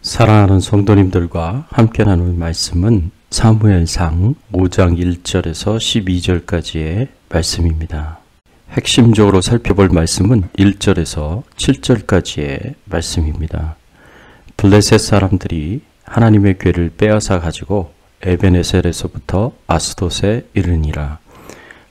사랑하는 성도님들과 함께 나눌 말씀은 사무엘상 5장 1절에서 12절까지의 말씀입니다. 핵심적으로 살펴볼 말씀은 1절에서 7절까지의 말씀입니다. 블레셋 사람들이 하나님의 궤를 빼앗아 가지고 에벤에셀에서부터 아스돗에 이르니라.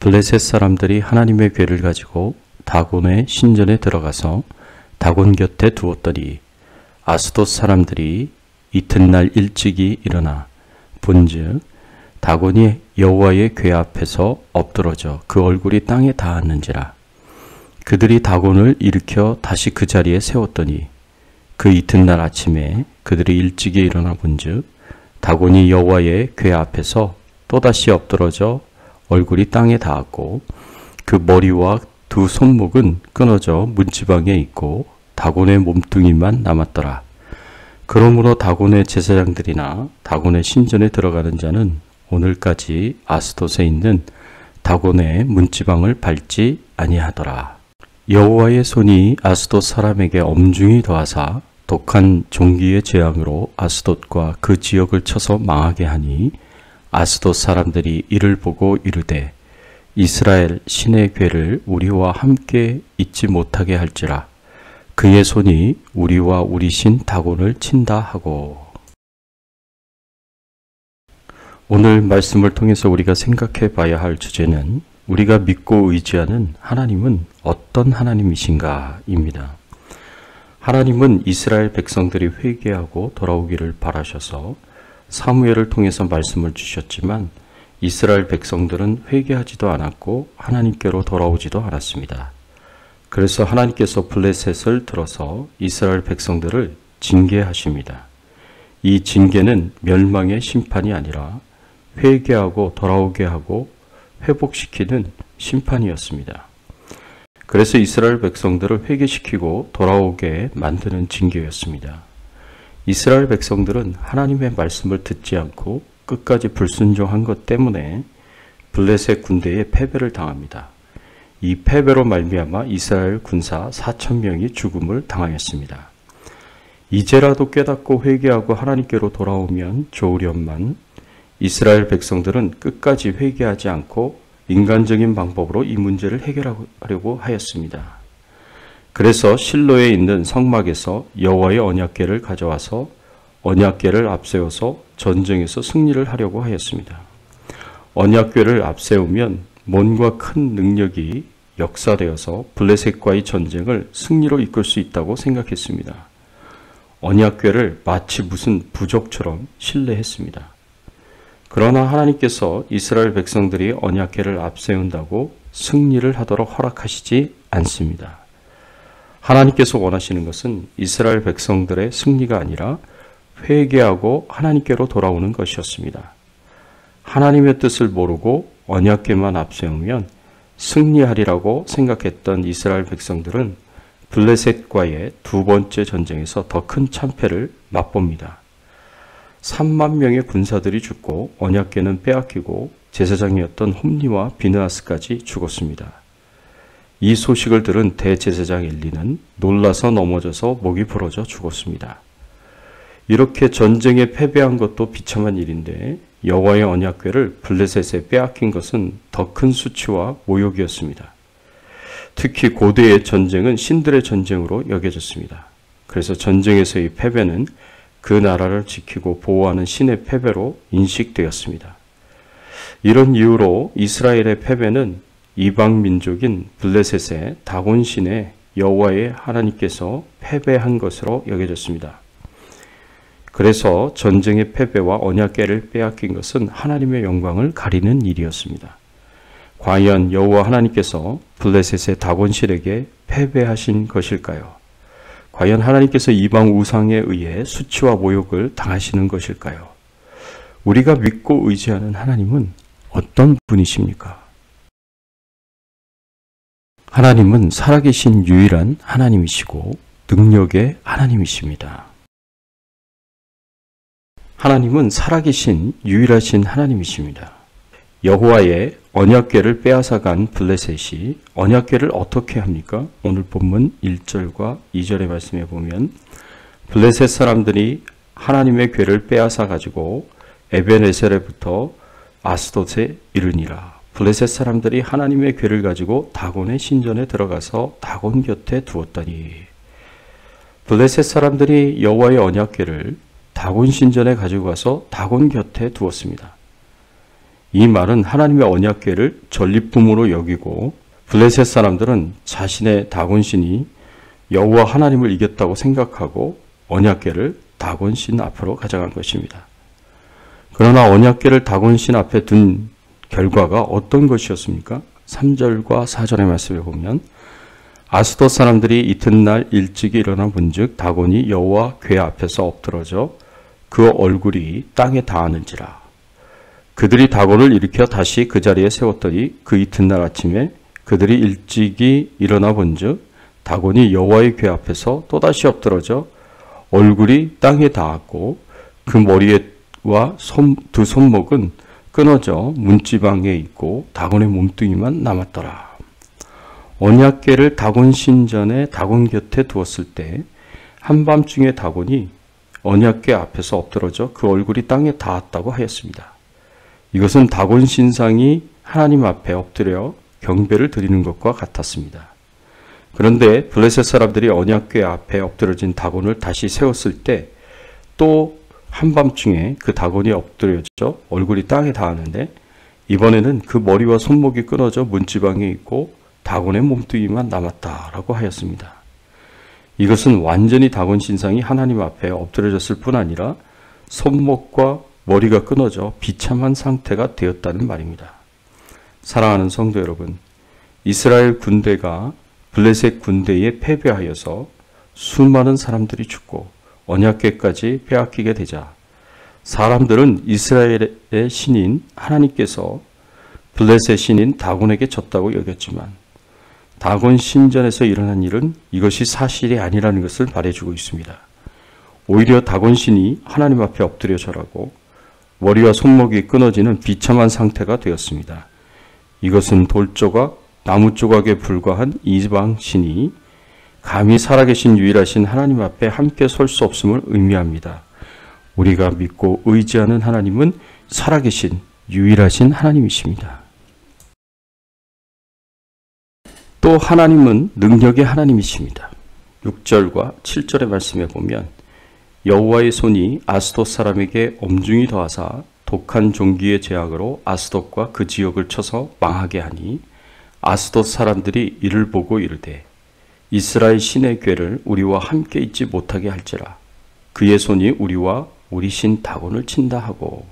블레셋 사람들이 하나님의 궤를 가지고 다곤의 신전에 들어가서 다곤 곁에 두었더니 아스돗 사람들이 이튿날 일찍이 일어나 본즉 다곤이 여호와의 궤 앞에서 엎드러져 그 얼굴이 땅에 닿았는지라. 그들이 다곤을 일으켜 다시 그 자리에 세웠더니 그 이튿날 아침에 그들이 일찍이 일어나 본즉 다곤이 여호와의 궤 앞에서 또다시 엎드러져 얼굴이 땅에 닿았고 그 머리와 두 손목은 끊어져 문지방에 있고 다곤의 몸뚱이만 남았더라. 그러므로 다곤의 제사장들이나 다곤의 신전에 들어가는 자는 오늘까지 아스돗에 있는 다곤의 문지방을 밟지 아니하더라. 여호와의 손이 아스돗 사람에게 엄중히 더하사 독한 종기의 재앙으로 아스돗과 그 지역을 쳐서 망하게 하니 아스돗 사람들이 이를 보고 이르되 이스라엘 신의 궤를 우리와 함께 잊지 못하게 할지라. 그의 손이 우리와 우리 신 다곤을 친다 하고. 오늘 말씀을 통해서 우리가 생각해 봐야 할 주제는 우리가 믿고 의지하는 하나님은 어떤 하나님이신가 입니다. 하나님은 이스라엘 백성들이 회개하고 돌아오기를 바라셔서 사무엘을 통해서 말씀을 주셨지만 이스라엘 백성들은 회개하지도 않았고 하나님께로 돌아오지도 않았습니다. 그래서 하나님께서 블레셋을 들어서 이스라엘 백성들을 징계하십니다. 이 징계는 멸망의 심판이 아니라 회개하고 돌아오게 하고 회복시키는 심판이었습니다. 그래서 이스라엘 백성들을 회개시키고 돌아오게 만드는 징계였습니다. 이스라엘 백성들은 하나님의 말씀을 듣지 않고 끝까지 불순종한 것 때문에 블레셋 군대에 패배를 당합니다. 이 패배로 말미암아 이스라엘 군사 4,000명이 죽음을 당하였습니다. 이제라도 깨닫고 회개하고 하나님께로 돌아오면 좋으련만 이스라엘 백성들은 끝까지 회개하지 않고 인간적인 방법으로 이 문제를 해결하려고 하였습니다. 그래서 실로에 있는 성막에서 여호와의 언약궤를 가져와서 언약궤를 앞세워서 전쟁에서 승리를 하려고 하였습니다. 언약궤를 앞세우면 몸과 큰 능력이 역사되어서 블레셋과의 전쟁을 승리로 이끌 수 있다고 생각했습니다. 언약궤를 마치 무슨 부족처럼 신뢰했습니다. 그러나 하나님께서 이스라엘 백성들이 언약궤를 앞세운다고 승리를 하도록 허락하시지 않습니다. 하나님께서 원하시는 것은 이스라엘 백성들의 승리가 아니라 회개하고 하나님께로 돌아오는 것이었습니다. 하나님의 뜻을 모르고 언약궤만 앞세우면 승리하리라고 생각했던 이스라엘 백성들은 블레셋과의 두 번째 전쟁에서 더 큰 참패를 맛봅니다. 3만 명의 군사들이 죽고 언약궤는 빼앗기고 제사장이었던 홈리와 비느하스까지 죽었습니다. 이 소식을 들은 대제사장 엘리는 놀라서 넘어져서 목이 부러져 죽었습니다. 이렇게 전쟁에 패배한 것도 비참한 일인데 여호와의 언약궤를 블레셋에 빼앗긴 것은 더 큰 수치와 모욕이었습니다. 특히 고대의 전쟁은 신들의 전쟁으로 여겨졌습니다. 그래서 전쟁에서의 패배는 그 나라를 지키고 보호하는 신의 패배로 인식되었습니다. 이런 이유로 이스라엘의 패배는 이방 민족인 블레셋의 다곤 신의 여호와의 하나님께서 패배한 것으로 여겨졌습니다. 그래서 전쟁의 패배와 언약궤를 빼앗긴 것은 하나님의 영광을 가리는 일이었습니다. 과연 여호와 하나님께서 블레셋의 다곤신에게 패배하신 것일까요? 과연 하나님께서 이방 우상에 의해 수치와 모욕을 당하시는 것일까요? 우리가 믿고 의지하는 하나님은 어떤 분이십니까? 하나님은 살아계신 유일한 하나님이시고 능력의 하나님이십니다. 하나님은 살아계신 유일하신 하나님이십니다. 여호와의 언약궤를 빼앗아간 블레셋이 언약궤를 어떻게 합니까? 오늘 본문 1절과 2절의 말씀에 보면 블레셋 사람들이 하나님의 궤를 빼앗아 가지고 에벤에셀에부터 아스돗에 이르니라. 블레셋 사람들이 하나님의 궤를 가지고 다곤의 신전에 들어가서 다곤 곁에 두었더니, 블레셋 사람들이 여호와의 언약궤를 다곤 신전에 가지고 가서 다곤 곁에 두었습니다. 이 말은 하나님의 언약궤를 전리품으로 여기고 블레셋 사람들은 자신의 다곤신이 여호와 하나님을 이겼다고 생각하고 언약궤를 다곤신 앞으로 가져간 것입니다. 그러나 언약궤를 다곤신 앞에 둔 결과가 어떤 것이었습니까? 3절과 4절의 말씀에 보면, 아스돗 사람들이 이튿날 일찍이 일어나 본즉 다곤이 여호와 궤 앞에서 엎드러져 그 얼굴이 땅에 닿았는지라. 그들이 다곤을 일으켜 다시 그 자리에 세웠더니 그 이튿날 아침에 그들이 일찍이 일어나 본즉 다곤이 여호와의 궤 앞에서 또다시 엎드러져 얼굴이 땅에 닿았고 그 머리와 두 손목은 끊어져 문지방에 있고 다곤의 몸뚱이만 남았더라. 언약궤를 다곤 신전에 다곤 곁에 두었을 때 한밤중에 다곤이 언약궤 앞에서 엎드러져 그 얼굴이 땅에 닿았다고 하였습니다. 이것은 다곤 신상이 하나님 앞에 엎드려 경배를 드리는 것과 같았습니다. 그런데 블레셋 사람들이 언약궤 앞에 엎드러진 다곤을 다시 세웠을 때 또 한밤중에 그 다곤이 엎드려져 얼굴이 땅에 닿았는데, 이번에는 그 머리와 손목이 끊어져 문지방에 있고 다곤의 몸뚱이만 남았다라고 하였습니다. 이것은 완전히 다곤 신상이 하나님 앞에 엎드려졌을 뿐 아니라 손목과 머리가 끊어져 비참한 상태가 되었다는 말입니다. 사랑하는 성도 여러분, 이스라엘 군대가 블레셋 군대에 패배하여서 수많은 사람들이 죽고 언약궤까지 빼앗기게 되자 사람들은 이스라엘의 신인 하나님께서 블레셋 신인 다곤에게 졌다고 여겼지만, 다곤 신전에서 일어난 일은 이것이 사실이 아니라는 것을 말해주고 있습니다. 오히려 다곤 신이 하나님 앞에 엎드려 절하고 머리와 손목이 끊어지는 비참한 상태가 되었습니다. 이것은 돌조각, 나무 조각에 불과한 이방 신이 감히 살아계신 유일하신 하나님 앞에 함께 설 수 없음을 의미합니다. 우리가 믿고 의지하는 하나님은 살아계신 유일하신 하나님이십니다. 또 하나님은 능력의 하나님이십니다. 6절과 7절의 말씀에 보면, 여호와의 손이 아스돗 사람에게 엄중히 더하사 독한 종기의 제약으로 아스돗과 그 지역을 쳐서 망하게 하니 아스돗 사람들이 이를 보고 이르되 이스라엘 신의 궤를 우리와 함께 있지 못하게 할지라. 그의 손이 우리와 우리 신 다곤을 친다 하고,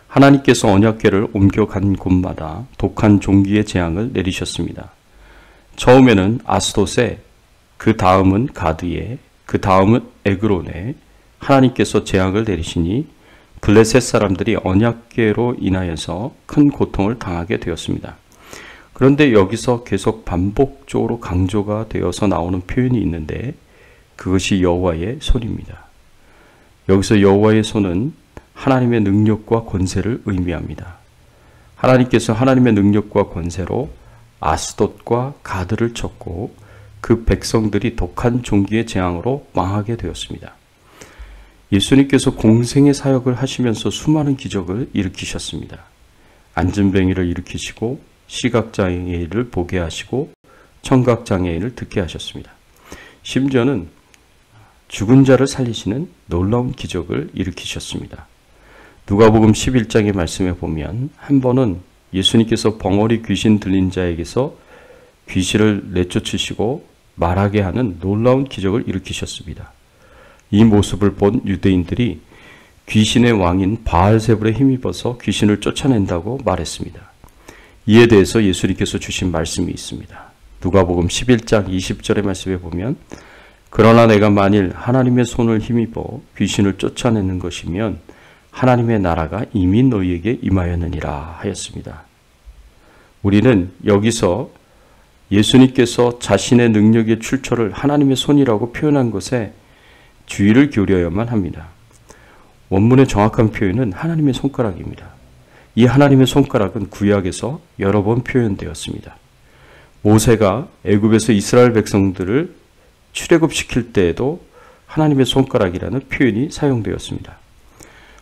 하나님께서 언약궤를 옮겨간 곳마다 독한 종기의 재앙을 내리셨습니다. 처음에는 아스돗에, 그 다음은 가드에, 그 다음은 에그론에 하나님께서 재앙을 내리시니 블레셋 사람들이 언약궤로 인하여서 큰 고통을 당하게 되었습니다. 그런데 여기서 계속 반복적으로 강조가 되어서 나오는 표현이 있는데, 그것이 여호와의 손입니다. 여기서 여호와의 손은 하나님의 능력과 권세를 의미합니다. 하나님께서 하나님의 능력과 권세로 아스돗과 가드를 쳤고 그 백성들이 독한 종기의 재앙으로 망하게 되었습니다. 예수님께서 공생의 사역을 하시면서 수많은 기적을 일으키셨습니다. 안진뱅이를 일으키시고 시각장애인을 보게 하시고 청각장애인을 듣게 하셨습니다. 심지어는 죽은 자를 살리시는 놀라운 기적을 일으키셨습니다. 누가복음 11장의 말씀에 보면 한 번은 예수님께서 벙어리 귀신 들린 자에게서 귀신을 내쫓으시고 말하게 하는 놀라운 기적을 일으키셨습니다. 이 모습을 본 유대인들이 귀신의 왕인 바알세불에 힘입어서 귀신을 쫓아낸다고 말했습니다. 이에 대해서 예수님께서 주신 말씀이 있습니다. 누가복음 11장 20절의 말씀에 보면, 그러나 내가 만일 하나님의 손을 힘입어 귀신을 쫓아내는 것이면 하나님의 나라가 이미 너희에게 임하였느니라 하였습니다. 우리는 여기서 예수님께서 자신의 능력의 출처를 하나님의 손이라고 표현한 것에 주의를 기울여야만 합니다. 원문의 정확한 표현은 하나님의 손가락입니다. 이 하나님의 손가락은 구약에서 여러 번 표현되었습니다. 모세가 애굽에서 이스라엘 백성들을 출애굽시킬 때에도 하나님의 손가락이라는 표현이 사용되었습니다.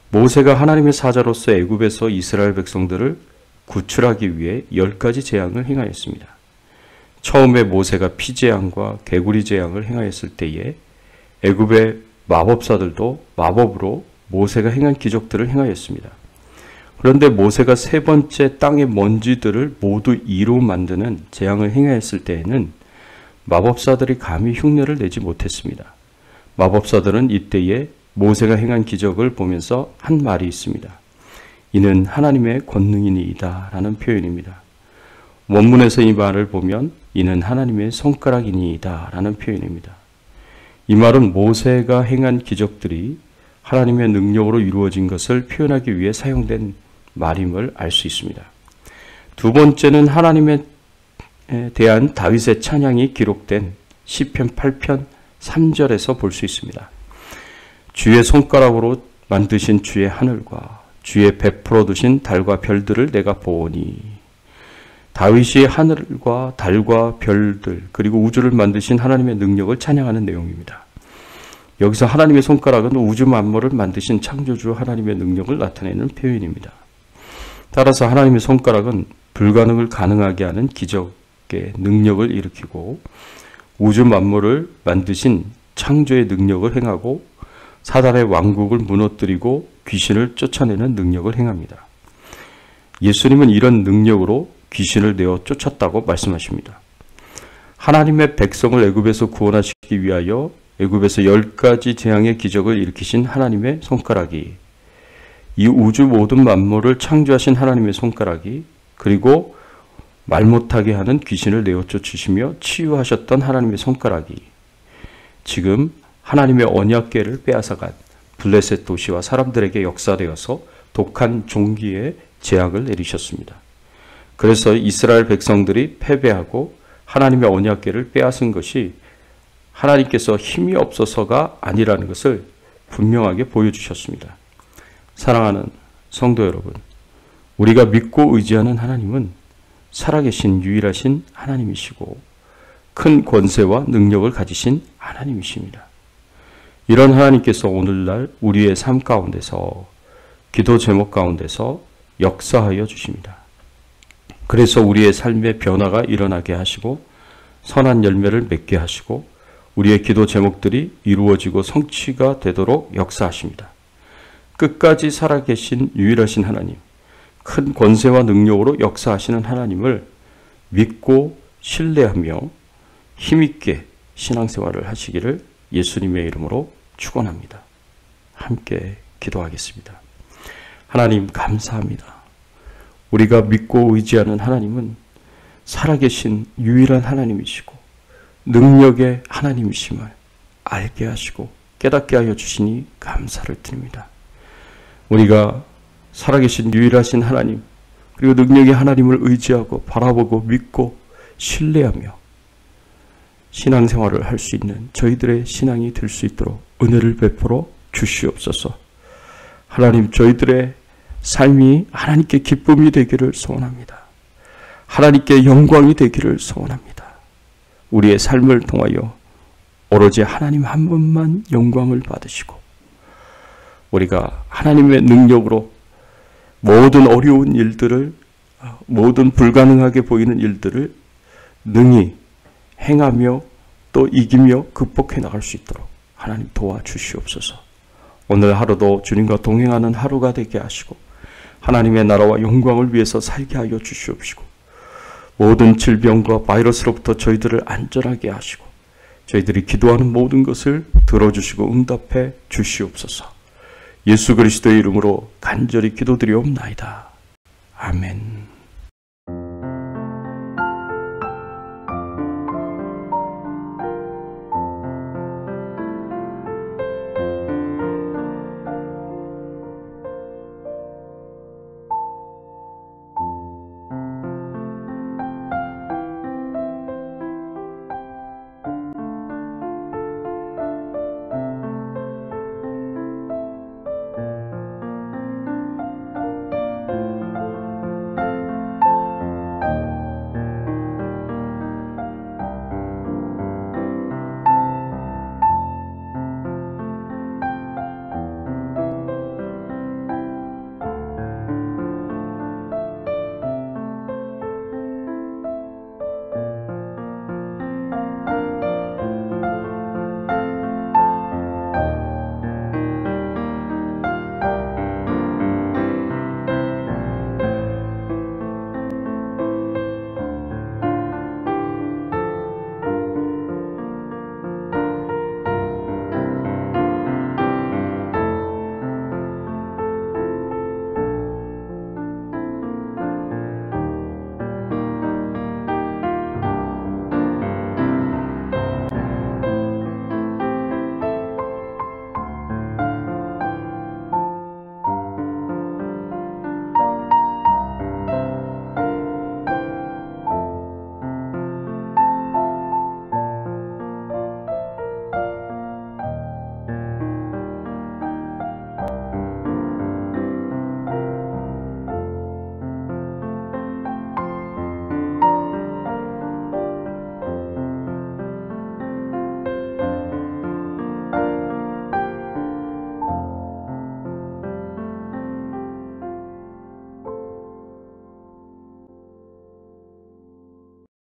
모세가 하나님의 사자로서 애굽에서 이스라엘 백성들을 구출하기 위해 10가지 재앙을 행하였습니다. 처음에 모세가 피재앙과 개구리 재앙을 행하였을 때에 애굽의 마법사들도 마법으로 모세가 행한 기적들을 행하였습니다. 그런데 모세가 세 번째 땅의 먼지들을 모두 이로 만드는 재앙을 행하였을 때에는 마법사들이 감히 흉내를 내지 못했습니다. 마법사들은 이때에 모세가 행한 기적을 보면서 한 말이 있습니다. 이는 하나님의 권능이니이다 라는 표현입니다. 원문에서 이 말을 보면 이는 하나님의 손가락이니이다 라는 표현입니다. 이 말은 모세가 행한 기적들이 하나님의 능력으로 이루어진 것을 표현하기 위해 사용된 말임을 알 수 있습니다. 두 번째는 하나님에 대한 다윗의 찬양이 기록된 시편 8편 3절에서 볼 수 있습니다. 주의 손가락으로 만드신 주의 하늘과 주의 베풀어 두신 달과 별들을 내가 보오니. 다윗이 하늘과 달과 별들 그리고 우주를 만드신 하나님의 능력을 찬양하는 내용입니다. 여기서 하나님의 손가락은 우주 만물을 만드신 창조주 하나님의 능력을 나타내는 표현입니다. 따라서 하나님의 손가락은 불가능을 가능하게 하는 기적의 능력을 일으키고 우주 만물을 만드신 창조의 능력을 행하고 사단의 왕국을 무너뜨리고 귀신을 쫓아내는 능력을 행합니다. 예수님은 이런 능력으로 귀신을 내어 쫓았다고 말씀하십니다. 하나님의 백성을 애굽에서 구원하시기 위하여 애굽에서 10가지 재앙의 기적을 일으키신 하나님의 손가락이, 이 우주 모든 만물을 창조하신 하나님의 손가락이, 그리고 말 못하게 하는 귀신을 내어 쫓으시며 치유하셨던 하나님의 손가락이 지금 하나님의 언약궤를 빼앗아간 블레셋 도시와 사람들에게 역사되어서 독한 종기에 재앙을 내리셨습니다. 그래서 이스라엘 백성들이 패배하고 하나님의 언약궤를 빼앗은 것이 하나님께서 힘이 없어서가 아니라는 것을 분명하게 보여주셨습니다. 사랑하는 성도 여러분, 우리가 믿고 의지하는 하나님은 살아계신 유일하신 하나님이시고 큰 권세와 능력을 가지신 하나님이십니다. 이런 하나님께서 오늘날 우리의 삶 가운데서, 기도 제목 가운데서 역사하여 주십니다. 그래서 우리의 삶의 변화가 일어나게 하시고 선한 열매를 맺게 하시고 우리의 기도 제목들이 이루어지고 성취가 되도록 역사하십니다. 끝까지 살아계신 유일하신 하나님, 큰 권세와 능력으로 역사하시는 하나님을 믿고 신뢰하며 힘있게 신앙생활을 하시기를 예수님의 이름으로 축원합니다. 함께 기도하겠습니다. 하나님 감사합니다. 우리가 믿고 의지하는 하나님은 살아계신 유일한 하나님이시고 능력의 하나님이심을 알게 하시고 깨닫게 하여 주시니 감사를 드립니다. 우리가 살아계신 유일하신 하나님 그리고 능력의 하나님을 의지하고 바라보고 믿고 신뢰하며 신앙생활을 할 수 있는 저희들의 신앙이 될 수 있도록 은혜를 베풀어 주시옵소서. 하나님, 저희들의 삶이 하나님께 기쁨이 되기를 소원합니다. 하나님께 영광이 되기를 소원합니다. 우리의 삶을 통하여 오로지 하나님 한 분만 영광을 받으시고 우리가 하나님의 능력으로 모든 어려운 일들을, 모든 불가능하게 보이는 일들을 능히 행하며 또 이기며 극복해 나갈 수 있도록 하나님 도와주시옵소서. 오늘 하루도 주님과 동행하는 하루가 되게 하시고 하나님의 나라와 영광을 위해서 살게 하여 주시옵시고 모든 질병과 바이러스로부터 저희들을 안전하게 하시고 저희들이 기도하는 모든 것을 들어주시고 응답해 주시옵소서. 예수 그리스도의 이름으로 간절히 기도드리옵나이다. 아멘.